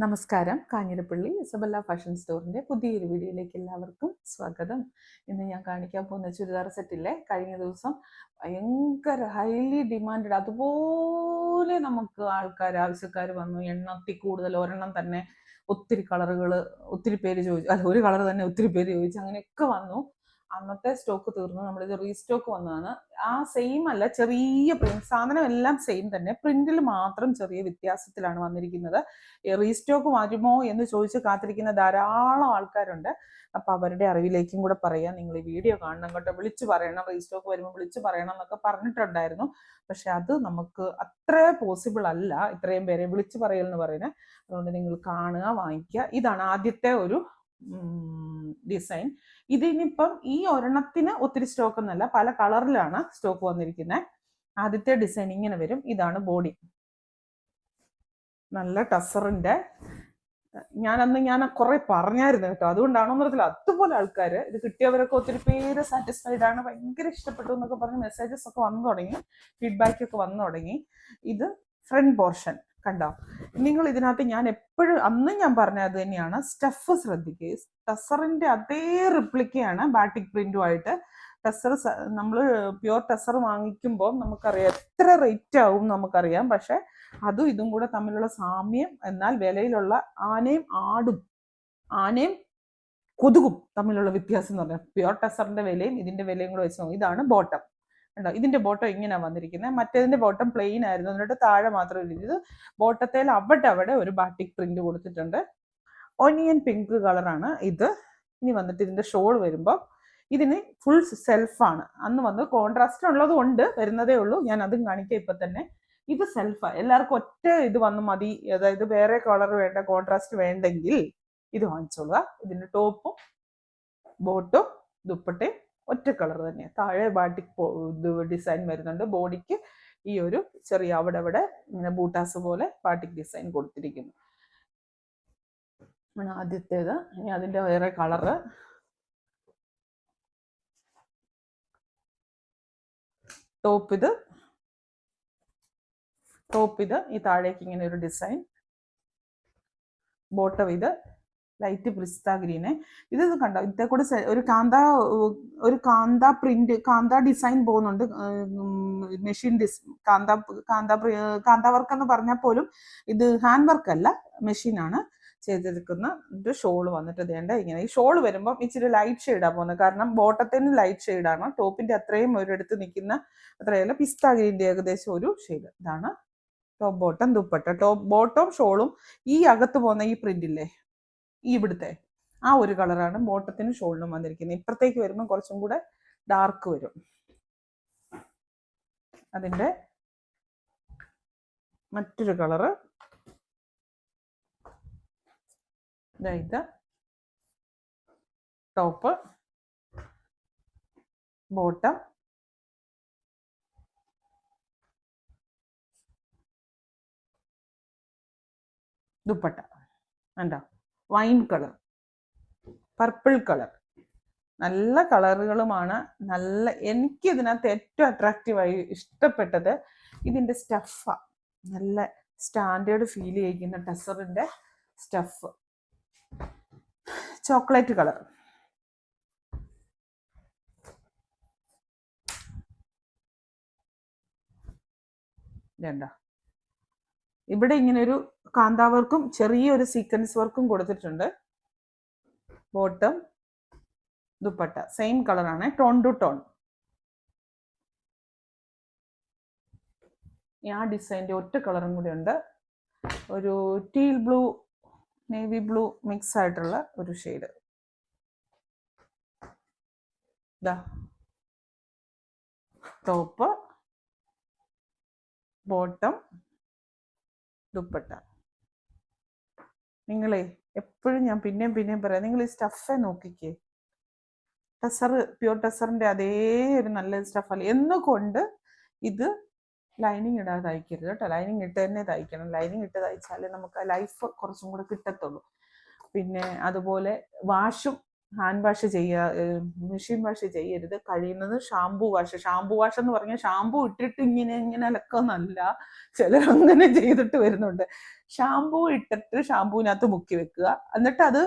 നമസ്കാരം. Kanjirappally Isabella fashion സ്റ്റോറിന്റെ പുതിയൊരു വീഡിയോയിലേക്ക് എല്ലാവർക്കും സ്വാഗതം. ഇന്ന് ഞാൻ കാണിക്കാൻ പോകുന്ന ചുരിദാർ സെറ്റില്ലേ, കഴിഞ്ഞ ദിവസം ഭയങ്കര ഹൈലി ഡിമാൻഡഡ്, അതുപോലെ നമുക്ക് ആവശ്യക്കാർ വന്നു. എണ്ണത്തിൽ കൂടുതൽ, ഒരെണ്ണം തന്നെ ഒത്തിരി കളറുകൾ, ഒത്തിരി പേര് ചോദിച്ചു. അല്ല, ഒരു കളർ തന്നെ ഒത്തിരി പേര് ചോദിച്ചു. അങ്ങനെയൊക്കെ വന്നു. അന്നത്തെ സ്റ്റോക്ക് തീർന്നു. നമ്മളിത് റീസ്റ്റോക്ക് വന്നതാണ്. ആ സെയിം അല്ല, ചെറിയ പ്രിന്റ്, സാധനം എല്ലാം സെയിം തന്നെ, പ്രിന്റിൽ മാത്രം ചെറിയ വ്യത്യാസത്തിലാണ് വന്നിരിക്കുന്നത്. റീസ്റ്റോക്ക് വരുമോ എന്ന് ചോദിച്ച് കാത്തിരിക്കുന്ന ധാരാളം ആൾക്കാരുണ്ട്. അപ്പൊ അവരുടെ അറിവിലേക്കും കൂടെ പറയാം. നിങ്ങൾ ഈ വീഡിയോ കാണണം കേട്ടോ. വിളിച്ചു പറയണം, റീസ്റ്റോക്ക് വരുമ്പോൾ വിളിച്ചു പറയണം എന്നൊക്കെ പറഞ്ഞിട്ടുണ്ടായിരുന്നു. പക്ഷെ അത് നമുക്ക് അത്ര പോസിബിൾ അല്ല, ഇത്രയും പേരെ വിളിച്ചു പറയൽ പറയുന്നത്. അതുകൊണ്ട് നിങ്ങൾ കാണുക, വാങ്ങിക്കുക. ഇതാണ് ആദ്യത്തെ ഒരു ഡിസൈൻ. ഇതിനിപ്പം ഈ ഒരെണ്ണത്തിന് ഒത്തിരി സ്റ്റോക്ക് ഒന്നല്ല, പല കളറിലാണ് സ്റ്റോക്ക് വന്നിരിക്കുന്നത്. ആദ്യത്തെ ഡിസൈൻ ഇങ്ങനെ വരും. ഇതാണ് ബോഡി. നല്ല ടസറിന്റെ, ഞാൻ കുറെ പറഞ്ഞായിരുന്നു കേട്ടോ. അതുകൊണ്ടാണോന്നറിയത്തില്ല, അതുപോലെ ആൾക്കാർ ഇത് കിട്ടിയവരൊക്കെ ഒത്തിരി പേര് സാറ്റിസ്ഫൈഡ് ആണ്, ഭയങ്കര ഇഷ്ടപ്പെട്ടു എന്നൊക്കെ പറഞ്ഞ് മെസ്സേജസ് ഒക്കെ വന്നു തുടങ്ങി, ഫീഡ്ബാക്ക് ഒക്കെ വന്നു തുടങ്ങി. ഇത് ഫ്രണ്ട് പോർഷൻ കണ്ടോ. നിങ്ങൾ ഇതിനകത്ത് ഞാൻ എപ്പോഴും അന്നും ഞാൻ പറഞ്ഞത് തന്നെയാണ്, സ്റ്റഫ് ശ്രദ്ധിക്കുക. ടസറിന്റെ അതേ റിപ്ലിക്കയാണ് ബാറ്റിക് പ്രിന്റുമായിട്ട്. ടെസർ നമ്മൾ പ്യുവർ ടെസർ വാങ്ങിക്കുമ്പോൾ നമുക്കറിയാം എത്ര റേറ്റ് ആവും നമുക്കറിയാം. പക്ഷെ അതും ഇതും കൂടെ തമ്മിലുള്ള സാമ്യം, എന്നാൽ വിലയിലുള്ള ആനയും കൊതുകും തമ്മിലുള്ള വ്യത്യാസം എന്ന് പറഞ്ഞാൽ പ്യുവർ ടെസറിന്റെ വിലയും ഇതിന്റെ വിലയും കൂടെ വെച്ച് നോക്കും. ഇതാണ് ബോട്ടം ഉണ്ടോ. ഇതിന്റെ ബോട്ടം ഇങ്ങനെ വന്നിരിക്കുന്നത്. മറ്റേതിന്റെ ബോട്ടം പ്ലെയിൻ ആയിരുന്നു, എന്നിട്ട് താഴെ മാത്രം ഇത് ബോട്ടത്തിൽ അവിടെ ഒരു ബാറ്റിക് പ്രിന്റ് കൊടുത്തിട്ടുണ്ട്. ഒനിയൻ പിങ്ക് കളറാണ് ഇത്. ഇനി വന്നിട്ട് ഇതിന്റെ ഷോൾ വരുമ്പോൾ ഇതിന് ഫുൾ സെൽഫാണ്. അന്ന് വന്ന് കോൺട്രാസ്റ്റ് ഉള്ളത് കൊണ്ട് വരുന്നതേ ഉള്ളൂ, ഞാൻ അതും കാണിക്കാം ഇപ്പൊ തന്നെ. ഇത് സെൽഫാ, എല്ലാവർക്കും ഒറ്റ ഇത് വന്ന് മതി. അതായത് വേറെ കളർ വേണ്ട, കോൺട്രാസ്റ്റ് വേണ്ടെങ്കിൽ ഇത് വാങ്ങിച്ചോളുക. ഇതിന്റെ ടോപ്പും ബോട്ടും ദുപ്പട്ടയും ഒറ്റ കളർ തന്നെ. താഴെ ബാട്ടിക് ഡിസൈൻ വരുന്നുണ്ട്. ബോഡിക്ക് ഈ ഒരു ചെറിയ അവിടെ ഇങ്ങനെ ബൂട്ടാസ് പോലെ ബാട്ടിക് ഡിസൈൻ കൊടുത്തിരിക്കുന്നു. ആദ്യത്തേത്. ഇനി അതിന്റെ വേറെ കളറ്. ടോപ്പ് ഇത് ഈ താഴേക്ക് ഇങ്ങനെ ഒരു ഡിസൈൻ. ബോട്ടം ഇത് ലൈറ്റ് പിസ്ത ഗ്രീന്. ഇത് കണ്ടോ, ഇതേ കൂടെ ഒരു കാന്ത ഡിസൈൻ പോകുന്നുണ്ട്. മെഷീൻ കാന്ത വർക്ക് എന്ന് പറഞ്ഞാൽ പോലും ഇത് ഹാൻഡ് വർക്ക് അല്ല, മെഷീനാണ് ചെയ്തെടുക്കുന്ന. ഷോൾ വന്നിട്ട് വേണ്ട ഇങ്ങനെ. ഈ ഷോൾ വരുമ്പോൾ ഇച്ചിരി ലൈറ്റ് ഷെയ്ഡാണ് പോകുന്നത്, കാരണം ബോട്ടത്തിന് ലൈറ്റ് ഷെയ്ഡാണ്. ടോപ്പിന്റെ അത്രയും ഒരിടത്ത് നിൽക്കുന്ന അത്രയല്ല, പിസ്ത ഗ്രീൻ്റെ ഏകദേശം ഒരു ഷെയ്ഡ്. ഇതാണ് top bottom dupatta. Top bottom ഷോളും ഈ അകത്ത് പോകുന്ന ഈ പ്രിന്റ് ഇല്ലേ, ഈ ഇവിടുത്തെ ആ ഒരു കളറാണ് ബോട്ടത്തിനും ഷോളിനും വന്നിരിക്കുന്നത്. ഇപ്പുറത്തേക്ക് വരുമ്പോൾ കുറച്ചും കൂടെ ഡാർക്ക് വരും. അതിന്റെ മറ്റൊരു കളറ് ഇത്. Top, bottom, dupatta. കണ്ടോ, വൈൻ കളർ, പർപ്പിൾ കളർ, നല്ല കളറുകളുമാണ്. എനിക്ക് ഇതിനകത്ത് ഏറ്റവും അട്രാക്റ്റീവായി ഇഷ്ടപ്പെട്ടത് ഇതിന്റെ സ്റ്റഫാ. നല്ല സ്റ്റാൻഡേർഡ് ഫീൽ ചെയ്യിക്കുന്ന ടെസറിന്റെ സ്റ്റഫ്. Chocolate colour. ഇതണ്ട, ഇവിടെ ഇങ്ങനെ ഒരു കാന്താ വർക്കും ചെറിയൊരു സീക്വൻസ് വർക്കും കൊടുത്തിട്ടുണ്ട്. ബോട്ടം, ദുപ്പട്ട സെയിം കളറാണ്, ടോൺ ടു ടോൺ. ആ ഡിസൈൻ്റെ ഒറ്റ കളറും കൂടി ഉണ്ട്, ഒരു teal blue navy blue mix ആയിട്ടുള്ള ഒരു ഷെയ്ഡ്. ഇതാ ടോപ്പ്, ബോട്ടം, ദുപ്പട്ട. നിങ്ങളെ എപ്പോഴും ഞാൻ പിന്നെയും പറയാം, നിങ്ങൾ ഈ സ്റ്റഫെ നോക്കിക്കേ. ടെസർ, പ്യൂർ ടെസറിന്റെ അതേ ഒരു നല്ല സ്റ്റഫല്ല എന്നുകൊണ്ട് ഇത് ലൈനിങ് ഇടാതെ തയ്ക്കരുത് കേട്ടോ. ലൈനിങ് ഇട്ട് തന്നെ തയ്ക്കണം. ലൈനിങ് ഇട്ട് തയ്ച്ചാലേ നമുക്ക് ലൈഫ് കുറച്ചും കൂടെ കിട്ടത്തുള്ളൂ. പിന്നെ അതുപോലെ വാഷും ഹാൻഡ് വാഷ് മെഷീൻ വാഷ് ചെയ്യരുത്. കഴിയുന്നത് ഷാംപൂ വാഷ് എന്ന് പറഞ്ഞാൽ ഷാംപൂ ഇട്ടിട്ട് ഇങ്ങനെ ഇങ്ങനെ അലക്കൊന്നല്ല, ചിലരങ്ങനെ ചെയ്തിട്ട് വരുന്നുണ്ട്. ഷാംപൂ ഇട്ടിട്ട് ഷാംപൂവിനകത്ത് മുക്കി വെക്കുക, എന്നിട്ട് അത്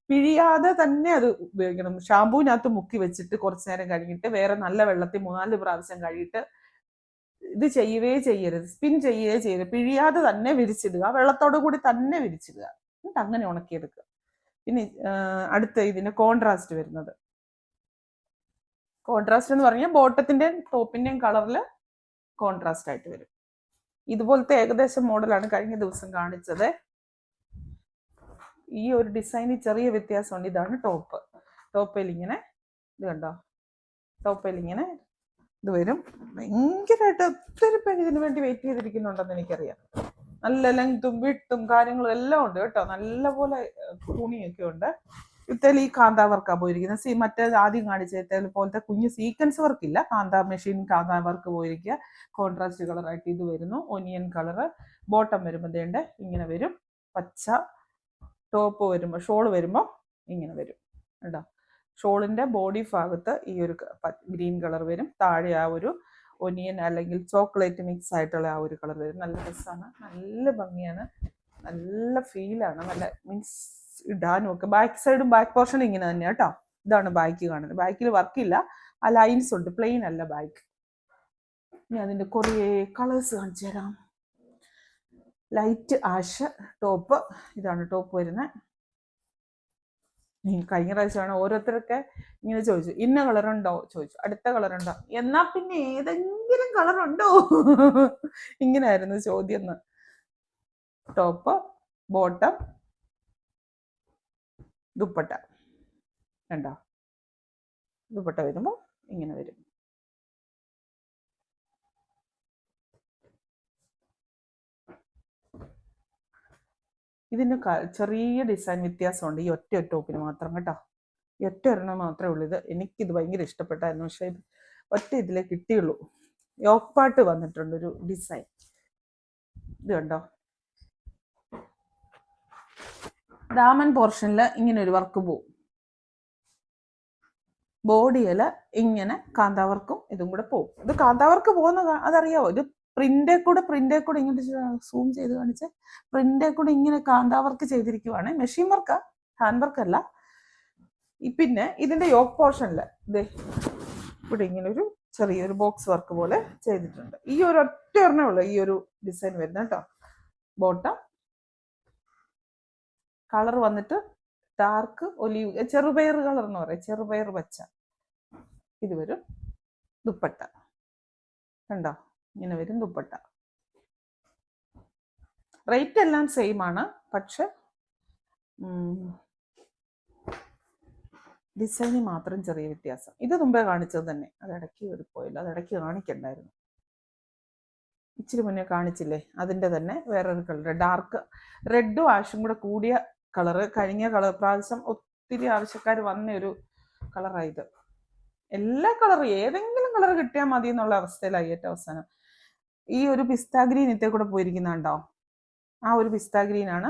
പിഴിയാതെ തന്നെ അത് ഉപയോഗിക്കണം. ഷാംപൂവിനകത്ത് മുക്കി വെച്ചിട്ട് കുറച്ചു നേരം കഴിഞ്ഞിട്ട് വേറെ നല്ല വെള്ളത്തിൽ 3-4 പ്രാവശ്യം കഴുകിയിട്ട് ഇത് ചെയ്യരുത്. സ്പിൻ ചെയ്യരുത്. പിഴിയാതെ തന്നെ വിരിച്ചിടുക, വെള്ളത്തോടു കൂടി തന്നെ വിരിച്ചിടുക, എന്നിട്ട് അങ്ങനെ ഉണക്കിയെടുക്കുക. ഇനി അടുത്ത ഇതിന് കോൺട്രാസ്റ്റ് വരുന്നത്. കോൺട്രാസ്റ്റ് എന്ന് പറഞ്ഞാൽ ബോട്ടത്തിന്റെയും ടോപ്പിന്റെയും കളറിൽ കോൺട്രാസ്റ്റ് ആയിട്ട് വരും. ഇതുപോലത്തെ ഏകദേശം മോഡലാണ് കഴിഞ്ഞ ദിവസം കാണിച്ചത്. ഈ ഒരു ഡിസൈനിൽ ചെറിയ വ്യത്യാസമുണ്ട്. ഇതാണ് ടോപ്പിൽ ഇങ്ങനെ ഇത് കണ്ടോ, ടോപ്പിൽ ഇങ്ങനെ ഇത് വരും. ഭയങ്കരമായിട്ട് ഒത്തിരി പേര് ഇതിനു വേണ്ടി വെയിറ്റ് ചെയ്തിരിക്കുന്നുണ്ടെന്ന് എനിക്കറിയാം. നല്ല ലെങ്തും വിട്ടും കാര്യങ്ങളും എല്ലാം ഉണ്ട് കേട്ടോ. നല്ലപോലെ തുണിയൊക്കെ ഉണ്ട്. ഇത്തൽ ഈ കാന്താ വർക്കാ പോയിരിക്കുന്നത്. മറ്റേ ആദ്യം കാണിച്ച പോലത്തെ കുഞ്ഞ് സീക്വൻസ് വർക്ക് ഇല്ല, മെഷീൻ കാന്താ വർക്ക് പോയിരിക്കുക. കോൺട്രാസ്റ്റ് കളറായിട്ട് ഇത് വരുന്നു, ഒനിയൻ കളറ്. ബോട്ടം വരുമ്പോൾ ദേണ്ട ഇങ്ങനെ വരും. പച്ച ടോപ്പ് വരുമ്പോൾ, ഷോള് വരുമ്പോൾ ഇങ്ങനെ വരും കേട്ടോ. ഷോളിന്റെ ബോഡി ഭാഗത്ത് ഈ ഒരു ഗ്രീൻ കളർ വരും. താഴെ ആ ഒരു ഒനിയൻ അല്ലെങ്കിൽ ചോക്ലേറ്റ് മിക്സ് ആയിട്ടുള്ള ആ ഒരു കളർ വരും. നല്ല രസമാണ്, നല്ല ഭംഗിയാണ്, നല്ല ഫീലാണ്, നല്ല മീൻസ് ഇടാനും ഒക്കെ. ബാക്ക് സൈഡും ബാക്ക് പോർഷനും ഇങ്ങനെ തന്നെ കേട്ടോ. ഇതാണ് ബാക്ക് കാണുന്നത്. ബാക്കിൽ വർക്കില്ല, ആ ലൈൻസ് ഉണ്ട്, പ്ലെയിൻ അല്ല ബാക്ക്. ഇനി അതിന്റെ കുറേ കളേഴ്സ് കാണിച്ചു തരാം. ലൈറ്റ് ആഷ് ടോപ്പ്, ഇതാണ് ടോപ്പ് വരുന്നത്. കഴിഞ്ഞ പ്രാവശ്യമാണ് ഓരോരുത്തരൊക്കെ ഇങ്ങനെ ചോദിച്ചു, ഇന്ന കളറുണ്ടോ ചോദിച്ചു, അടുത്ത കളറുണ്ടോ, എന്നാ പിന്നെ ഏതെങ്കിലും കളറുണ്ടോ ഇങ്ങനെയായിരുന്നു ചോദ്യം. ടോപ്പ്, ബോട്ടം, ദുപ്പട്ട കണ്ടോ. ദുപ്പട്ട വരുമ്പോൾ ഇങ്ങനെ വരും. ഇതിന് ചെറിയ ഡിസൈൻ വ്യത്യാസമുണ്ട് ഈ ഒറ്റ ടോപ്പിന് മാത്രം കേട്ടോ. ഈ ഒറ്റ ഒരെണ്ണം മാത്രമേ ഉള്ളൂ ഇത്. എനിക്കിത് ഭയങ്കര ഇഷ്ടപ്പെട്ടായിരുന്നു, പക്ഷെ ഇത് ഒറ്റ ഇതിലേ കിട്ടിയുള്ളൂ. യോക്ക് പാട്ട് വന്നിട്ടുണ്ട് ഒരു ഡിസൈൻ, ഇത് കണ്ടോ. ദാമൻ പോർഷനിൽ ഇങ്ങനെ ഒരു വർക്ക് പോവും, ബോഡിയിൽ ഇങ്ങനെ കാന്താവർക്കും ഇതും കൂടെ പോവും. ഇത് കാന്താവർക്ക് പോകുന്ന അതറിയാവോ? ഇത് പ്രിന്റേ കൂടെ ഇങ്ങോട്ട് സൂം ചെയ്ത് കാണിച്ച് പ്രിന്റേ കൂടെ ഇങ്ങനെ കാന്താവർക്ക് ചെയ്തിരിക്കുവാണ്. മെഷീൻ വർക്കാ, ഹാൻഡ് വർക്ക് അല്ല. പിന്നെ ഇതിന്റെ യോക്ക് പോർഷനിൽ ഇവിടെ ഇങ്ങനെ ഒരു ചെറിയൊരു ബോക്സ് വർക്ക് പോലെ ചെയ്തിട്ടുണ്ട്. ഈ ഒരു ഒറ്റ ഒരെണ്ണേ ഉള്ളൂ ഈ ഒരു ഡിസൈൻ വരുന്നത് കേട്ടോ. ബോട്ടം കളർ വന്നിട്ട് ഡാർക്ക് ഒലീവ്, ചെറുപയർ കളർ എന്ന് പറയാം, ചെറുപയർ പച്ച. ഇത് വരും. ദുപ്പട്ട കണ്ടോ, ഇങ്ങനെ വരും ദുപ്പട്ട. റേറ്റ് എല്ലാം സെയിം ആണ്, പക്ഷെ ഡിസൈനിൽ മാത്രം ചെറിയ വ്യത്യാസം. ഇത് മുമ്പേ കാണിച്ചത് തന്നെ, അത് ഇടയ്ക്ക് കയറിപ്പോയില്ല, അത് ഇടയ്ക്ക് കാണിക്കണ്ടായിരുന്നു. ഇച്ചിരി മുന്നേ കാണിച്ചില്ലേ, അതിൻ്റെ തന്നെ വേറൊരു കളർ, ഡാർക്ക് റെഡും ആഷും കൂടെ കൂടിയ കളറ്. കഴിഞ്ഞ പ്രാവശ്യം ഒത്തിരി ആവശ്യക്കാർ വന്ന ഒരു കളറായത്. എല്ലാ കളറും ഏതെങ്കിലും കളർ കിട്ടിയാൽ മതി എന്നുള്ള അവസ്ഥയിലായി ഏറ്റവും അവസാനം. ഈ ഒരു പിസ്ത ഗ്രീൻ ഇത്തേ കൂടെ പോയിരിക്കുന്നുണ്ടോ, ആ ഒരു പിസ്ത ഗ്രീൻ ആണ്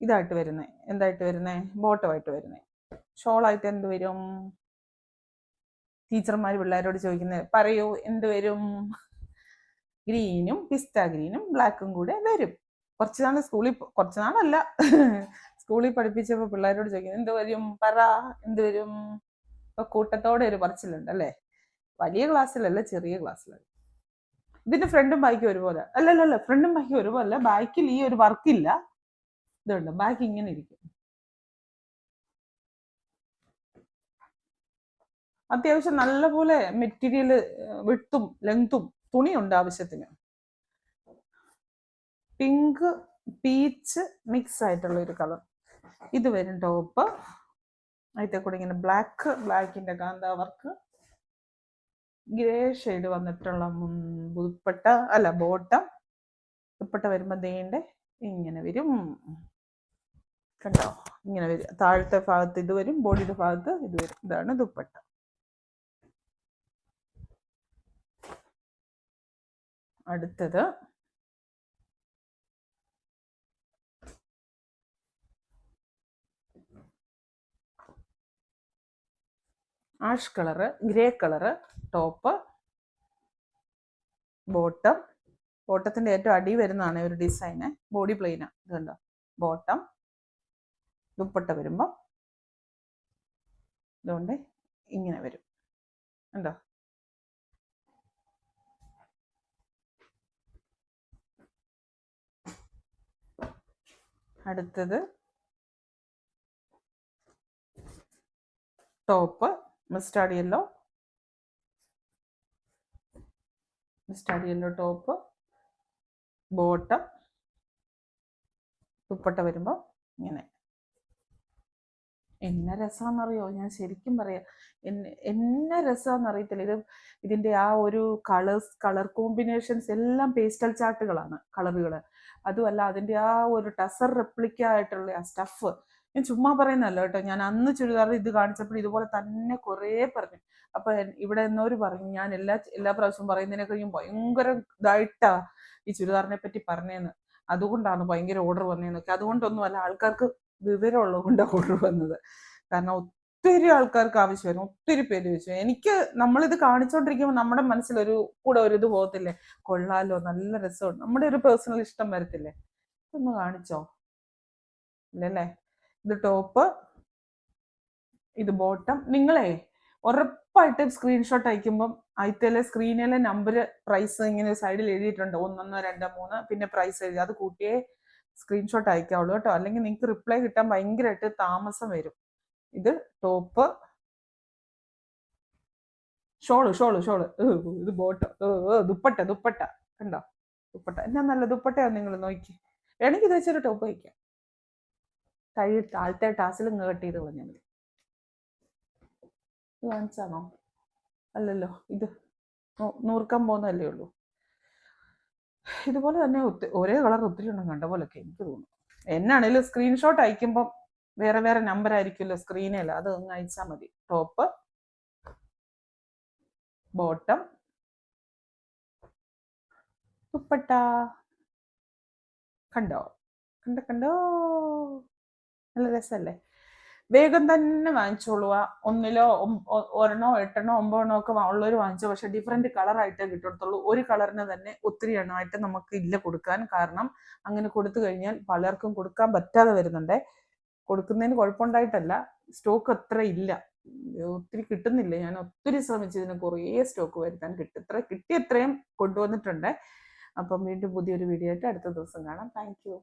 ഇതായിട്ട് വരുന്നത്. എന്തായിട്ട് വരുന്നത്? ബോട്ടമായിട്ട് വരുന്നത്. ഷോളായിട്ട് എന്ത് വരും? ടീച്ചർമാർ പിള്ളേരോട് ചോദിക്കുന്നത് പറയൂ, എന്ത് വരും? ഗ്രീനും പിസ്ത ഗ്രീനും ബ്ലാക്കും കൂടെ വരും. കുറച്ച് നാളല്ല സ്കൂളിൽ പഠിപ്പിച്ചപ്പോൾ പിള്ളേരോട് ചോദിക്കുന്നത് എന്ത് വരും പറ, എന്ത് വരും? ഇപ്പൊ കൂട്ടത്തോടെ ഒരു പറച്ചിലുണ്ട് അല്ലേ. വലിയ ക്ലാസ്സിലല്ല, ചെറിയ ക്ലാസ്സിലല്ല. ഇതിന്റെ ഫ്രണ്ടും ബാക്കും ഒരുപോലെ അല്ലല്ല, ഫ്രണ്ടും ബാക്കും ഒരുപോലെ. ബാക്കിൽ ഈ ഒരു വർക്കില്ല, ഇതുണ്ട്. ബാക്ക് ഇങ്ങനെ ഇരിക്കും. അത്യാവശ്യം നല്ലപോലെ മെറ്റീരിയൽ വിട്ടും ലെങ്തും തുണിയുണ്ട് ആവശ്യത്തിന്. പിങ്ക് പീച്ച് മിക്സ് ആയിട്ടുള്ള ഒരു കളർ ഇത് വരും ടോപ്പ്. അതിന്റെ കൂടെ ഇങ്ങനെ ബ്ലാക്കിന്റെ കാന്താ വർക്ക്, ഗ്രേ ഷെയ്ഡ് വന്നിട്ടുള്ള ദുപ്പട്ട അല്ല ബോട്ടം. ദുപ്പട്ട വരുമ്പോൾ ദേണ്ട ഇങ്ങനെ വരും കണ്ടോ, ഇങ്ങനെ വരും. താഴത്തെ ഭാഗത്ത് ഇത് വരും, ബോഡിയുടെ ഭാഗത്ത് ഇത് വരും. ഇതാണ് ദുപ്പട്ട. അടുത്തത് ash colour, grey colour top, bottom. ബോട്ടത്തിന്റെ ഏറ്റവും അടി വരുന്നതാണ് ഒരു ഡിസൈന്. ബോഡി പ്ലെയിനാ, ഇത് കണ്ടോ. ബോട്ടം, ദുപ്പട്ട വരുമ്പോൾ ഇതുകൊണ്ട് ഇങ്ങനെ വരും, കണ്ടോ. അടുത്തത് top, mustard yellow top, bottom, dupatta വരുമ്പോൾ ഇങ്ങനെ. എന്നെ രസമാണെന്നറിയോ, ഞാൻ ശരിക്കും പറയാം, എന്നെ രസമാണെന്നറിയത്തില്ല. ഇതിൻ്റെ ആ ഒരു കളർ കോമ്പിനേഷൻസ് എല്ലാം പേസ്റ്റൽ ചാർട്ടുകളാണ്, കളറുകൾ. അതുമല്ല അതിൻ്റെ ആ ഒരു ടസർ റെപ്ലിക്ക ആയിട്ടുള്ള ആ സ്റ്റഫ്, ഞാൻ ചുമ്മാ പറയുന്നല്ലോ കേട്ടോ. ഞാൻ അന്ന് ചുരിദാർ ഇത് കാണിച്ചപ്പോൾ ഇതുപോലെ തന്നെ കുറേ പറഞ്ഞു. അപ്പൊ ഇവിടെ എന്നോര് പറഞ്ഞു, ഞാൻ എല്ലാ പ്രാവശ്യവും പറയുന്നതിനെ കഴിഞ്ഞും ഭയങ്കര ഇതായിട്ടാ ഈ ചുരിദാറിനെ പറ്റി പറഞ്ഞതെന്ന്. അതുകൊണ്ടാണ് ഭയങ്കര ഓർഡർ വന്നതെന്നൊക്കെ. അതുകൊണ്ടൊന്നുമല്ല, ആൾക്കാർക്ക് വിവരമുള്ളത് കൊണ്ട് ഓർഡർ വന്നത്. കാരണം ഒത്തിരി ആൾക്കാർക്ക് ആവശ്യമായിരുന്നു, ഒത്തിരി പേര് ചോദിച്ചു. എനിക്ക് നമ്മളിത് കാണിച്ചോണ്ടിരിക്കുമ്പോൾ നമ്മുടെ മനസ്സിലൊരു കൂടെ ഒരു ഇത് പോകത്തില്ലേ, കൊള്ളാലോ, നല്ല രസമുണ്ട്, നമ്മുടെ ഒരു പേഴ്സണൽ ഇഷ്ടം വരത്തില്ലേ. ഇതൊന്ന് കാണിച്ചോ, ഇല്ലല്ലേ. ഇത് ടോപ്പ്, ഇത് ബോട്ടം. നിങ്ങളെ ഉറപ്പായിട്ട് സ്ക്രീൻഷോട്ട് അയക്കുമ്പം ആദ്യത്തെ സ്ക്രീനിലെ നമ്പർ, പ്രൈസ് ഇങ്ങനെ സൈഡിൽ എഴുതിയിട്ടുണ്ട്, 1, 2, 3, പിന്നെ പ്രൈസ് എഴുതി. അത് കൂട്ടിയേ സ്ക്രീൻഷോട്ട് അയക്കാവുള്ളൂ കേട്ടോ, അല്ലെങ്കിൽ നിങ്ങൾക്ക് റിപ്ലൈ കിട്ടാൻ ഭയങ്കരമായിട്ട് താമസം വരും. ഇത് ടോപ്പ്, ഷോള്, ഇത് ബോട്ടം, ദുപ്പട്ട കണ്ടോ. ദുപ്പട്ട എന്നാ നല്ല ദുപ്പട്ടയാണ്, നിങ്ങൾ നോക്കി. വേണമെങ്കിൽ ഇത് വെച്ചൊരു ടോപ്പ് വയ്ക്കാം. താഴത്തെ ടാസിലും കട്ട് ചെയ്ത് കളഞ്ഞാൽ മതി. ഇത് കാണിച്ചാണോ? അല്ലല്ലോ, ഇത് നൂർക്കാൻ പോകുന്നതല്ലേ ഉള്ളൂ. ഇതുപോലെ തന്നെ ഒരേ കളർ ഒത്തിരി ഉണ്ടെന്ന് കണ്ട പോലൊക്കെ എനിക്ക് തോന്നുന്നു. എന്നാണേലും സ്ക്രീൻഷോട്ട് അയക്കുമ്പം വേറെ വേറെ നമ്പർ ആയിരിക്കുമല്ലോ സ്ക്രീനിൽ, അത് ഒന്ന് അയച്ചാൽ മതി. Top, bottom, dupatta. കണ്ടോ നല്ല രസമല്ലേ. വേഗം തന്നെ വാങ്ങിച്ചോളുക. ഒന്നിലോ 1, 8, 9 ഒക്കെ ഉള്ളവർ വാങ്ങിച്ചോ. പക്ഷെ ഡിഫറെന്റ് കളറായിട്ടേ കിട്ടത്തുള്ളൂ. ഒരു കളറിന് തന്നെ ഒത്തിരി എണ്ണമായിട്ട് നമുക്ക് ഇല്ല കൊടുക്കാൻ. കാരണം അങ്ങനെ കൊടുത്തു കഴിഞ്ഞാൽ പലർക്കും കൊടുക്കാൻ പറ്റാതെ വരുന്നുണ്ട്. കൊടുക്കുന്നതിന് കുഴപ്പമുണ്ടായിട്ടല്ല, സ്റ്റോക്ക് അത്ര ഇല്ല, ഒത്തിരി കിട്ടുന്നില്ല. ഞാൻ ഒത്തിരി ശ്രമിച്ചതിന് കുറേ സ്റ്റോക്ക് വരുത്താൻ കിട്ടിയത്രയും കൊണ്ടുവന്നിട്ടുണ്ട്. അപ്പം വീണ്ടും പുതിയൊരു വീഡിയോ ആയിട്ട് അടുത്ത ദിവസം കാണാം. Thank you.